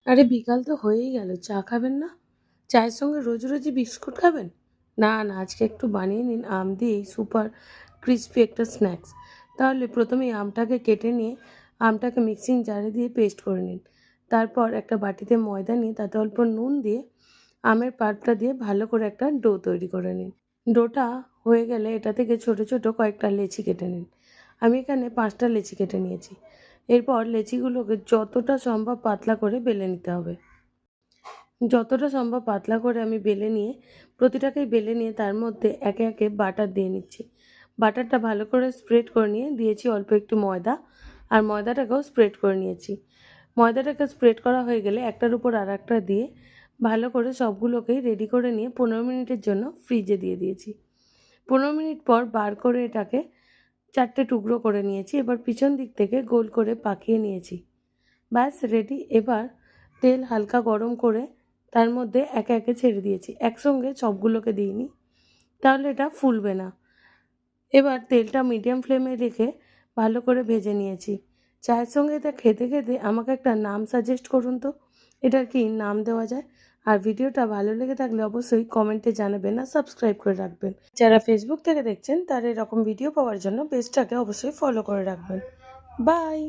আরে বিকাল তো হয়েই গেল, চা খাবেন না? চায়ের সঙ্গে রোজ রোজই বিস্কুট খাবেন? না না, আজকে একটু বানিয়ে নিন আম দিয়েই সুপার ক্রিস্পি একটা স্ন্যাক্স। তাহলে প্রথমেই আমটাকে কেটে নিয়ে আমটাকে মিক্সিং জারে দিয়ে পেস্ট করে নিন। তারপর একটা বাটিতে ময়দা নিয়ে তাতে অল্প নুন দিয়ে আমের পাল্পটা দিয়ে ভালো করে একটা ডো তৈরি করে নিন। ডোটা হয়ে গেলে এটা থেকে ছোট ছোট কয়েকটা লেচি কেটে নিন। আমি এখানে 5টা লেচি কেটে নিয়েছি। এরপর লেচিগুলোকে যতটা সম্ভব পাতলা করে বেলে নিতে হবে। যতটা সম্ভব পাতলা করে আমি বেলে নিয়ে প্রতিটাকেই বেলে নিয়ে তার মধ্যে একে একে বাটার দিয়ে নিচ্ছি। বাটারটা ভালো করে স্প্রেড করে নিয়ে দিয়েছি অল্প একটু ময়দা, আর ময়দাটাকেও স্প্রেড করে নিয়েছি। ময়দাটাকে স্প্রেড করা হয়ে গেলে একটার উপর আর একটা দিয়ে ভালো করে সবগুলোকেই রেডি করে নিয়ে 15 মিনিটের জন্য ফ্রিজে দিয়ে দিয়েছি। 15 মিনিট পর বার করে এটাকে 4টে টুকরো করে নিয়েছি। এবার পিছন দিক থেকে গোল করে পাকিয়ে নিয়েছি। ব্যাস রেডি। এবার তেল হালকা গরম করে তার মধ্যে একে একে ছেড়ে দিয়েছি, একসঙ্গে সবগুলোকে দিইনি, তাহলে এটা ফুলবে না। এবার তেলটা মিডিয়াম ফ্লেমে রেখে ভালো করে ভেজে নিয়েছি। চায়ের সঙ্গে এটা খেতে খেতে আমাকে একটা নাম সাজেস্ট করুন তো, এটার কি নাম দেওয়া যায়? আর ভিডিওটা ভালো লেগে থাকলে অবশ্যই কমেন্টে জানাবেন আর সাবস্ক্রাইব করে রাখবেন। যারা ফেসবুক থেকে দেখছেন তারা এরকম ভিডিও পাওয়ার জন্য পেজটাকে অবশ্যই ফলো করে রাখবেন। বাই।